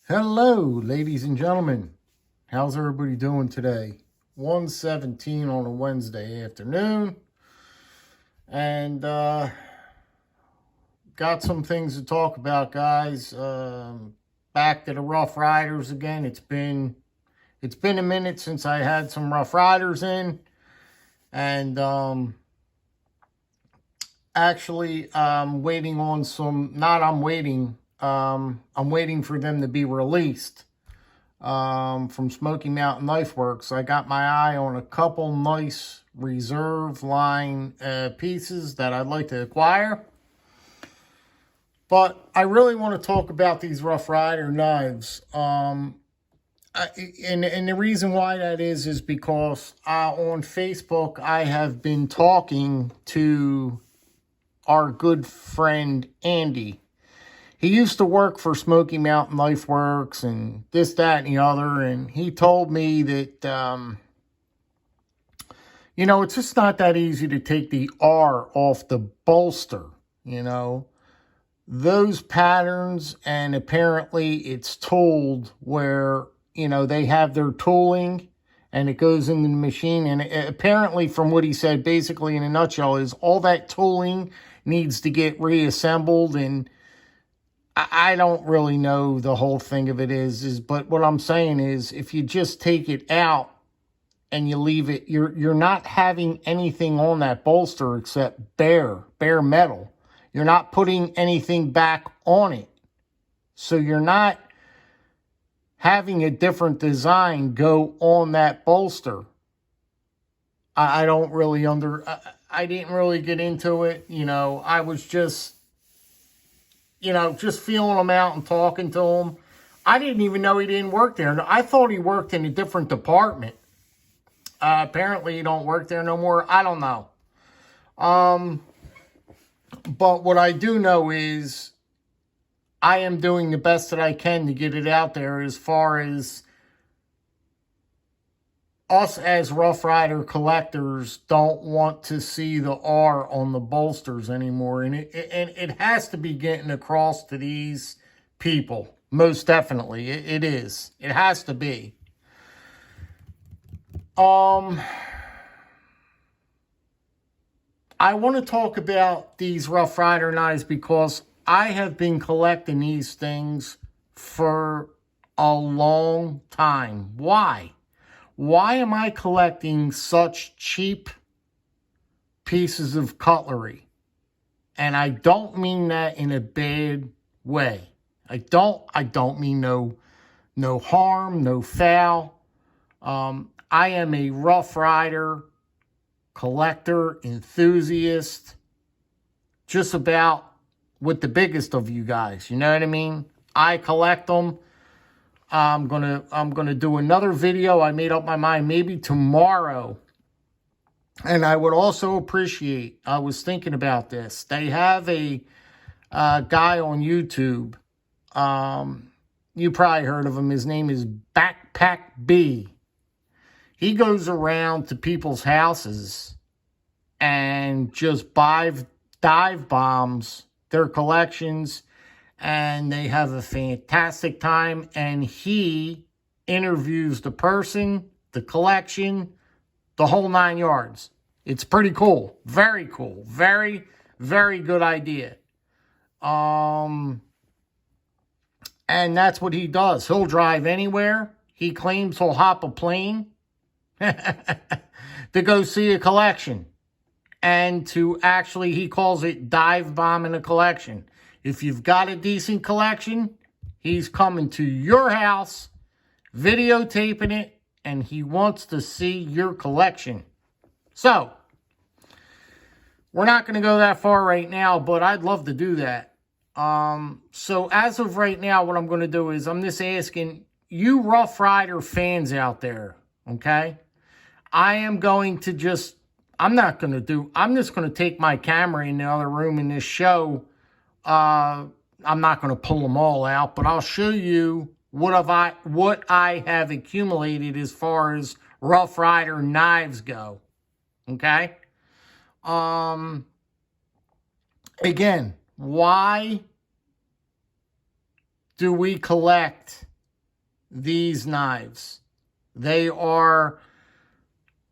Hello, ladies and gentlemen. How's everybody doing today? 1:17 on a Wednesday afternoon. And got some things to talk about, guys. Back to the Rough Riders again. It's been a minute since I had some Rough Riders in. And actually, I'm waiting on some, not I'm waiting, I'm waiting for them to be released. From Smoky Mountain Knife Works. I got my eye on a couple nice reserve line pieces that I'd like to acquire. But I really want to talk about these Rough Rider knives. And the reason why that is because on Facebook I have been talking to our good friend Andy. He used to work for Smoky Mountain Knife Works and this, that, and the other. And he told me that, it's just not that easy to take the R off the bolster, Those patterns, and apparently it's tooled where, they have their tooling and it goes into the machine. And apparently, from what he said, basically in a nutshell, is all that tooling needs to get reassembled. And I don't really know the whole thing of it but what I'm saying is, if you just take it out and you leave it, you're not having anything on that bolster except bare metal. You're not putting anything back on it. So you're not having a different design go on that bolster. I don't really I didn't really get into it. I was just feeling him out and talking to him. I didn't even know he didn't work there. I thought he worked in a different department. Apparently he don't work there no more. I don't know. But what I do know is I am doing the best that I can to get it out there, as far as us as Rough Rider collectors don't want to see the R on the bolsters anymore. And it has to be getting across to these people. Most definitely. It is. It has to be. I want to talk about these Rough Rider knives because I have been collecting these things for a long time. Why? Why am I collecting such cheap pieces of cutlery? And I don't mean that in a bad way. I don't mean no harm, no foul. I am a Rough Rider collector, enthusiast, just about with the biggest of you guys. You know what I mean? I collect them. I'm gonna do another video. I made up my mind, maybe tomorrow. And I would also appreciate, I was thinking about this. They have a guy on YouTube. You probably heard of him. His name is Backpack B. He goes around to people's houses and just dive bombs their collections, and they have a fantastic time. And he interviews the person, the collection, the whole 9 yards. It's pretty cool. Very cool. Very, very good idea. And that's what he does. He'll drive anywhere. He claims he'll hop a plane to go see a collection. And to actually, he calls it dive bombing a collection. If you've got a decent collection, he's coming to your house, videotaping it, and he wants to see your collection. So, we're not going to go that far right now, but I'd love to do that. So as of right now, what I'm going to do is I'm just asking you Rough Rider fans out there, okay? I am going to just, I'm just going to take my camera in the other room in this show. I'm not going to pull them all out, but I'll show you what I have accumulated as far as Rough Rider knives go. Okay? Again, why do we collect these knives. They are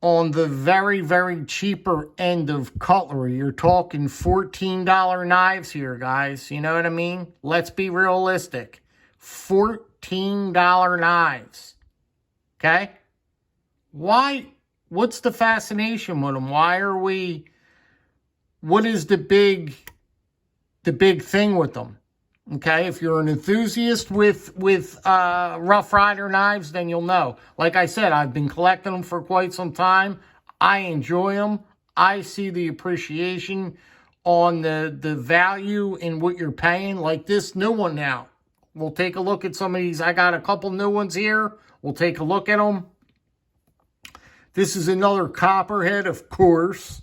on the very, very cheaper end of cutlery. You're talking $14 knives here, guys. You know what I mean? Let's be realistic. $14 knives. Okay? Why? What's the fascination with them? Why are we... What is the big thing with them? Okay, if you're an enthusiast with Rough Rider knives, then you'll know. Like I said, I've been collecting them for quite some time. I enjoy them. I see the appreciation on the value in what you're paying. Like this new one now. We'll take a look at some of these. I got a couple new ones here. We'll take a look at them. This is another copperhead, of course.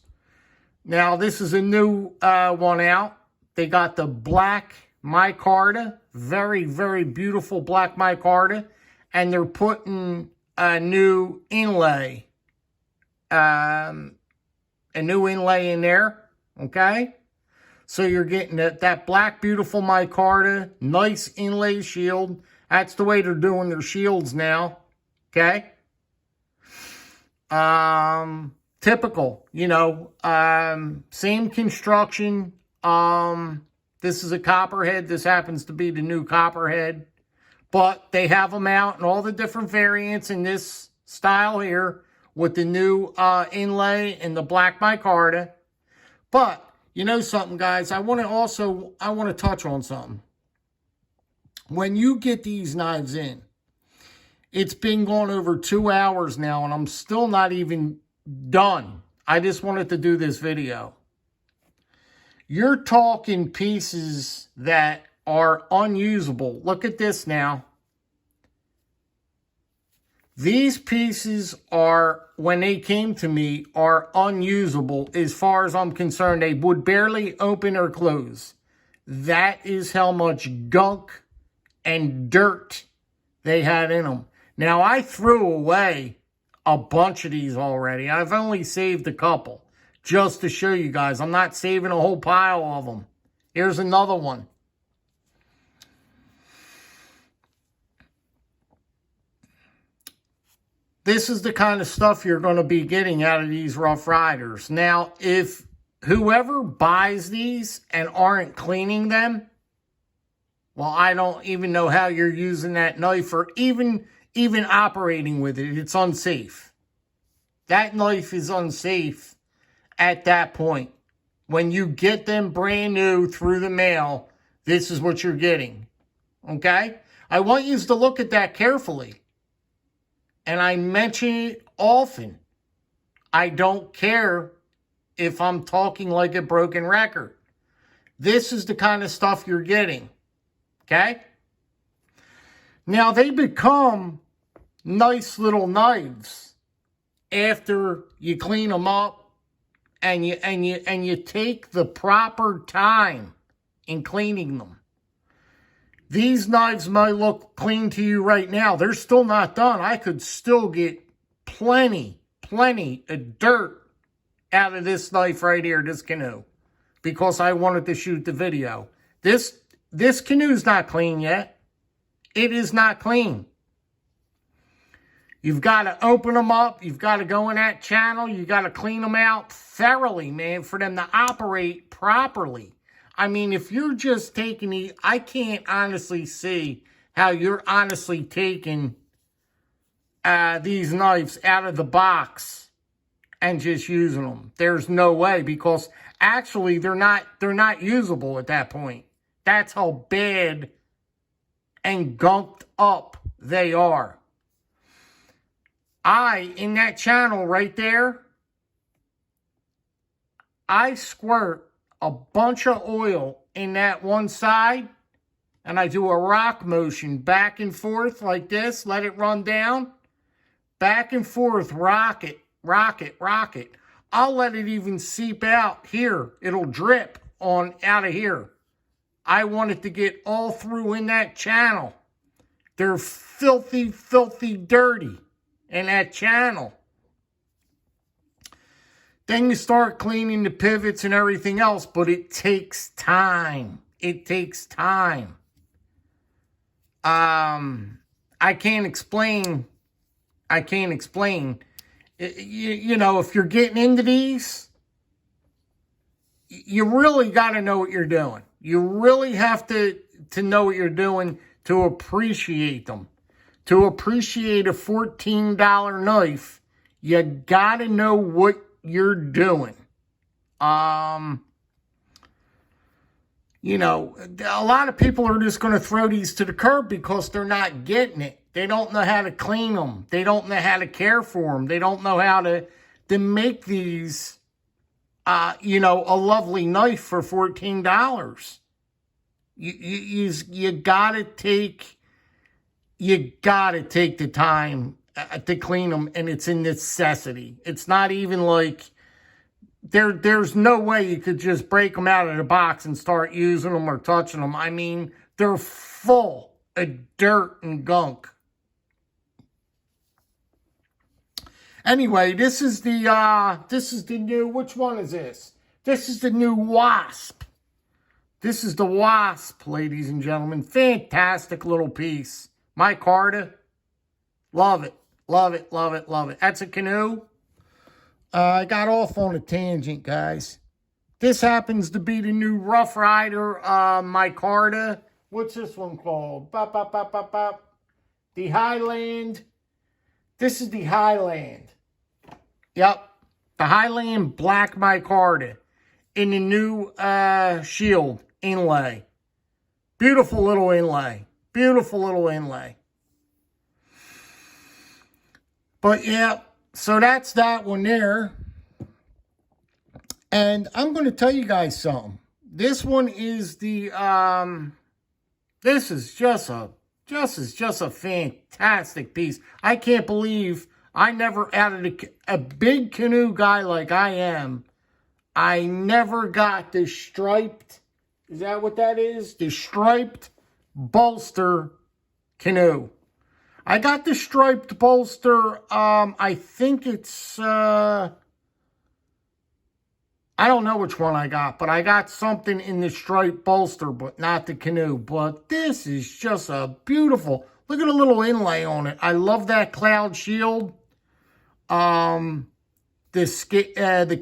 Now, this is a new one out. They got the black micarta, very, very beautiful black micarta, and they're putting a new inlay, in there, okay? So you're getting that black, beautiful micarta, nice inlay shield. That's the way they're doing their shields now, okay? Typical, you know, same construction. This is a copperhead. This happens to be the new copperhead. But they have them out in all the different variants in this style here with the new inlay and the black micarta. But, you know something, guys? I want to touch on something. When you get these knives in, it's been going over 2 hours now, and I'm still not even done. I just wanted to do this video. You're talking pieces that are unusable. Look at this now. These pieces are, when they came to me, are unusable as far as I'm concerned. They would barely open or close. That is how much gunk and dirt they had in them. Now, I threw away a bunch of these already. I've only saved a couple. Just to show you guys, I'm not saving a whole pile of them. Here's another one. This is the kind of stuff you're going to be getting out of these Rough Riders. Now, if whoever buys these and aren't cleaning them, well, I don't even know how you're using that knife or even operating with it. It's unsafe. That knife is unsafe. At that point, when you get them brand new through the mail, this is what you're getting, okay? I want you to look at that carefully, and I mention it often. I don't care if I'm talking like a broken record. This is the kind of stuff you're getting, okay? Now, they become nice little knives after you clean them up. And you take the proper time in cleaning them. These knives might look clean to you right now. They're still not done. I could still get plenty of dirt out of this knife right here, this canoe, because I wanted to shoot the video. This canoe's not clean yet. It is not clean. You've got to open them up. You've got to go in that channel. You've got to clean them out thoroughly, man, for them to operate properly. I mean, if you're just taking the... I can't honestly see how you're honestly taking these knives out of the box and just using them. There's no way, because actually they're not usable at that point. That's how bad and gunked up they are. In that channel right there, I squirt a bunch of oil in that one side, and I do a rock motion back and forth like this, let it run down, back and forth, rock it, rock it, rock it. I'll let it even seep out here. It'll drip on out of here. I want it to get all through in that channel. They're filthy, filthy dirty in that channel. Then you start cleaning the pivots and everything else, but it takes time. It takes time. I can't explain. I can't explain. You know, if you're getting into these, you really got to know what you're doing. You really have to know what you're doing to appreciate them. To appreciate a $14 knife, you got to know what you're doing. You know, a lot of people are just going to throw these to the curb because they're not getting it. They don't know how to clean them. They don't know how to care for them. They don't know how to make these, you know, a lovely knife for $14. You gotta take the time to clean them, and it's a necessity. It's not even like there's no way you could just break them out of the box and start using them or touching them. I mean, they're full of dirt and gunk. Anyway, this is the new, which one is this? This is the new Wasp. This is the Wasp, ladies and gentlemen. Fantastic little piece. Micarta. Love it. Love it, love it, love it. That's a canoe. I got off on a tangent, guys. This happens to be the new Rough Rider Micarta. What's this one called? Bop, bop, bop, bop, bop. The Highland. This is the Highland. Yep. The Highland Black Micarta in the new shield inlay. Beautiful little inlay. Beautiful little inlay. But yeah, so that's that one there. And I'm going to tell you guys something. This one is the this is just a fantastic piece. I can't believe I never added a big canoe guy like I am. I never got the striped, is that what that is? The striped bolster canoe. I got the striped bolster, I think it's, I don't know which one I got, but I got something in the striped bolster, but not the canoe. But this is just a beautiful, look at the little inlay on it. I love that cloud shield. The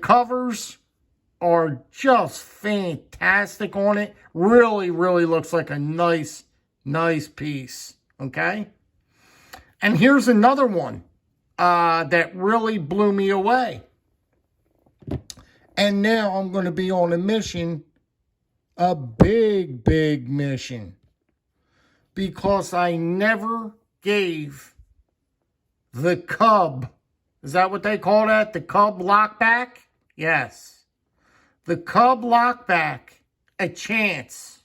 covers are just fantastic on it. Really, really looks like a nice piece, okay? And here's another one that really blew me away. And now I'm going to be on a mission, a big mission, because I never gave the Cub, is that what they call that? The Cub lockback? Yes. The Cub lockback a chance.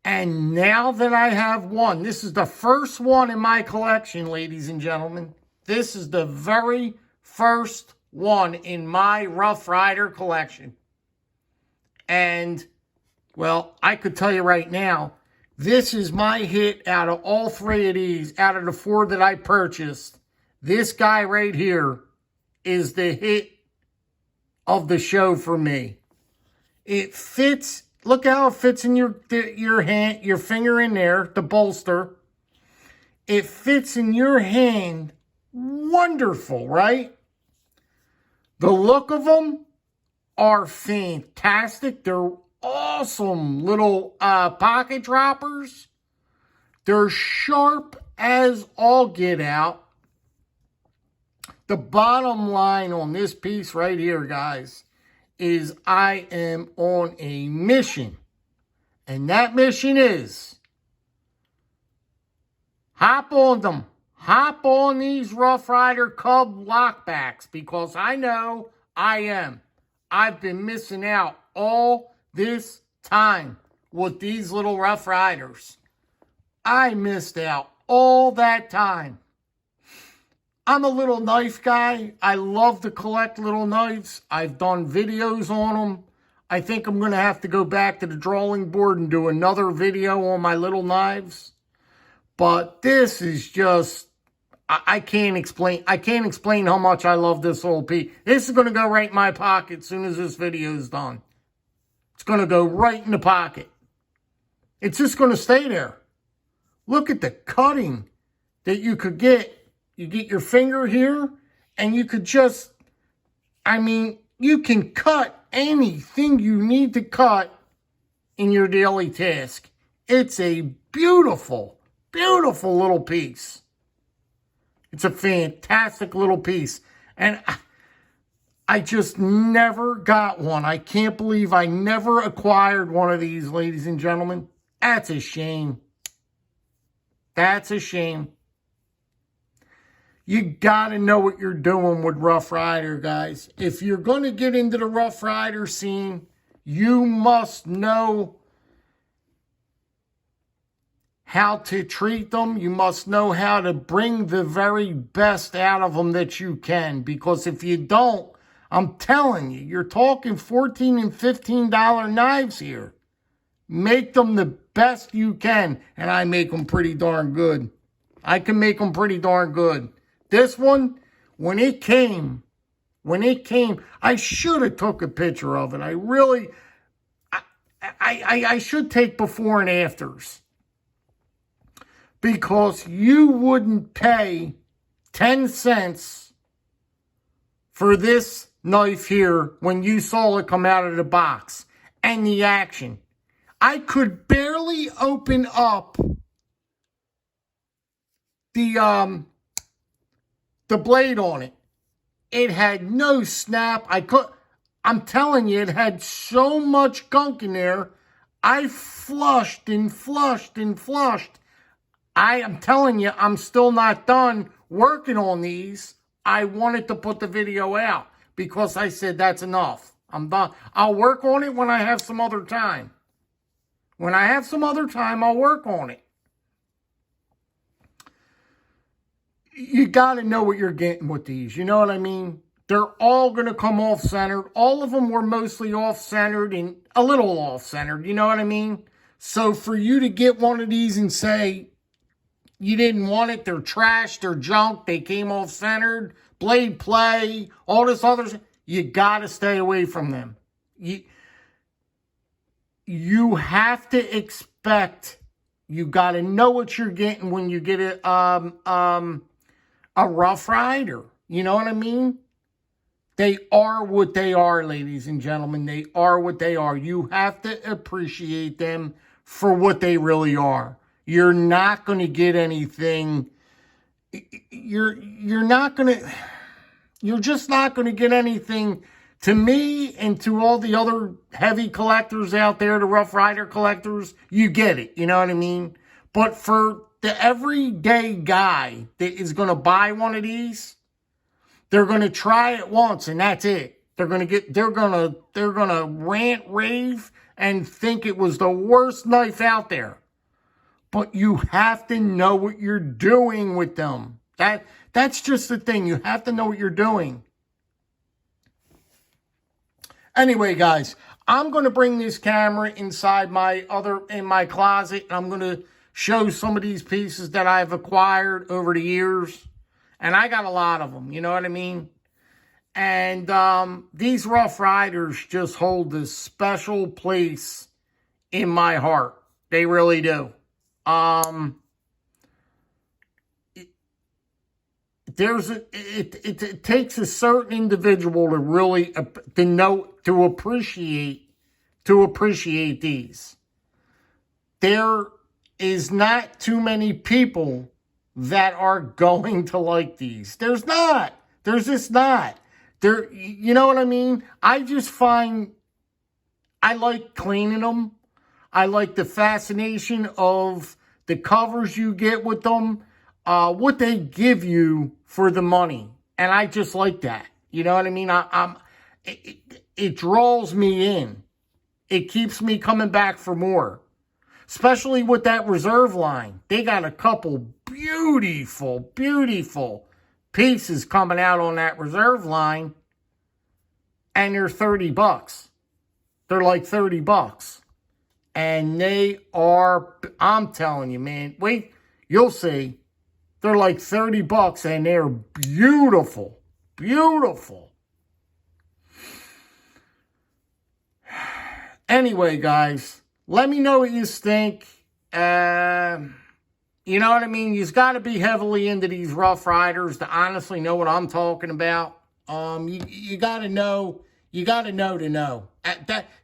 And now that I have one, this is the first one in my collection, ladies and gentlemen. This is the very first one in my Rough Rider collection. And, well, I could tell you right now, this is my hit out of all three of these, out of the four that I purchased. This guy right here is the hit of the show for me. It fits, look how it fits in your hand, your finger in there, the bolster. It fits in your hand wonderful, right? The look of them are fantastic. They're awesome little pocket droppers. They're sharp as all get out. The bottom line on this piece right here, guys, is I am on a mission. And that mission is hop on them. Hop on these Rough Rider Cub lockbacks, because I know I am. I've been missing out all this time with these little Rough Riders. I missed out all that time. I'm a little knife guy. I love to collect little knives. I've done videos on them. I think I'm going to have to go back to the drawing board and do another video on my little knives. But this is just, I can't explain how much I love this little piece. This is going to go right in my pocket as soon as this video is done. It's going to go right in the pocket. It's just going to stay there. Look at the cutting that you could get. You get your finger here, and you could just, I mean, you can cut anything you need to cut in your daily task. It's a beautiful, beautiful little piece. It's a fantastic little piece. And I just never got one. I can't believe I never acquired one of these, ladies and gentlemen. That's a shame. That's a shame. You got to know what you're doing with Rough Rider, guys. If you're going to get into the Rough Rider scene, you must know how to treat them. You must know how to bring the very best out of them that you can. Because if you don't, I'm telling you, you're talking $14 and $15 knives here. Make them the best you can. And I make them pretty darn good. I can make them pretty darn good. This one, when it came, I should have took a picture of it. I really, I should take before and afters. Because you wouldn't pay 10 cents for this knife here when you saw it come out of the box. And the action. I could barely open up the blade on it. It had no snap. I'm telling you, it had so much gunk in there. I flushed and flushed and flushed. I am telling you, I'm still not done working on these. I wanted to put the video out because I said that's enough. I'm done. I'll work on it when I have some other time. When I have some other time, I'll work on it. You got to know what you're getting with these. You know what I mean? They're all going to come off-centered. All of them were mostly off-centered and a little off-centered. You know what I mean? So for you to get one of these and say, you didn't want it, they're trash, they're junk, they came off-centered, blade play, all this other stuff, you got to stay away from them. You have to expect, you got to know what you're getting when you get a Rough Rider. You know what I mean? They are what they are, ladies and gentlemen. They are what they are. You have to appreciate them for what they really are. You're not going to get anything. You're just not going to get anything. To me and to all the other heavy collectors out there, the Rough Rider collectors, you get it. You know what I mean? But for the everyday guy that is going to buy one of these, they're going to try it once and that's it. They're going to rant, rave, and think it was the worst knife out there. But you have to know what you're doing with them. That's just the thing. You have to know what you're doing. Anyway, guys, I'm going to bring this camera inside in my closet. And I'm going to show some of these pieces that I've acquired over the years. And I got a lot of them. You know what I mean? And these Rough Riders just hold this special place in my heart. They really do. It takes a certain individual to really to appreciate these. There is not too many people that are going to like these. There's just not. You know what I mean? I just find I like cleaning them. I like the fascination of the covers you get with them, what they give you for the money. And I just like that. You know what I mean? It draws me in. It keeps me coming back for more. Especially with that reserve line. They got a couple beautiful, beautiful pieces coming out on that reserve line. And they're $30. They're like $30. And they are, I'm telling you, man, wait, you'll see. They're like $30 and they're beautiful. Beautiful. Anyway, guys, let me know what you think. You know what I mean? You've got to be heavily into these Rough Riders to honestly know what I'm talking about. You got to know. You got to know to know.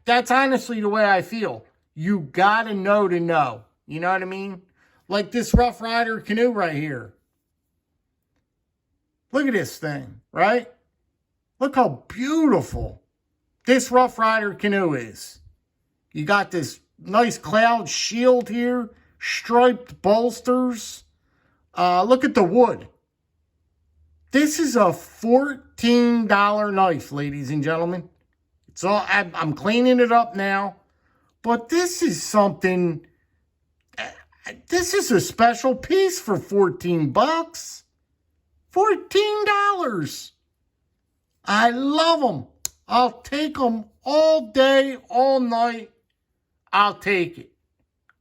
That's honestly the way I feel. You got to know to know. You know what I mean? Like this Rough Rider canoe right here. Look at this thing, right? Look how beautiful this Rough Rider canoe is. You got this nice cloud shield here, striped bolsters. Look at the wood. This is a $14 knife, ladies and gentlemen. It's all. I'm cleaning it up now, but this is something. This is a special piece for $14. $14. I love them. I'll take them all day, all night. I'll take it.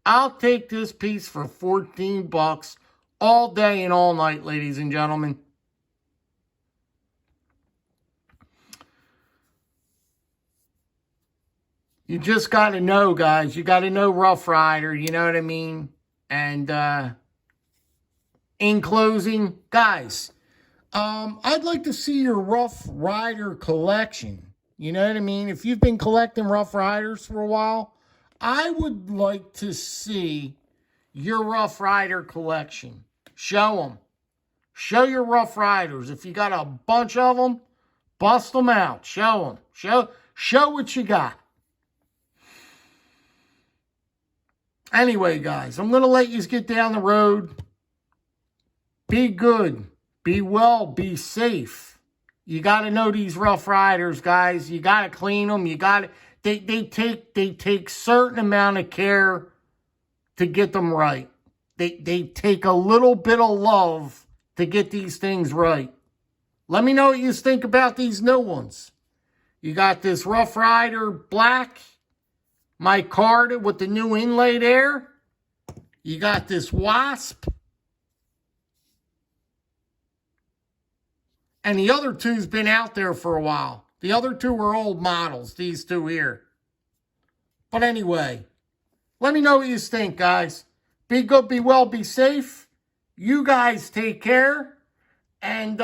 I'll take this piece for $14 all day and all night, ladies and gentlemen. You just got to know, guys. You got to know Rough Rider. You know what I mean? And in closing, guys, I'd like to see your Rough Rider collection. You know what I mean? If you've been collecting Rough Riders for a while, I would like to see your Rough Rider collection. Show them. Show your Rough Riders. If you got a bunch of them, bust them out. Show them. Show what you got. Anyway, guys, I'm going to let you get down the road. Be good. Be well. Be safe. You got to know these Rough Riders, guys. You got to clean them. You got to. They take certain amount of care to get them right. They take a little bit of love to get these things right. Let me know what you think about these new ones. You got this Rough Rider Black, my card with the new inlay there. You got this Wasp. And the other two's been out there for a while. The other two were old models, these two here. But anyway, let me know what you think, guys. Be good, be well, be safe. You guys take care. And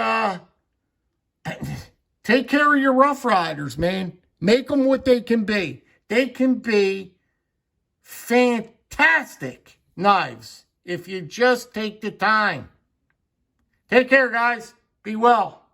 take care of your Rough Riders, man. Make them what they can be. They can be fantastic knives if you just take the time. Take care, guys. Be well.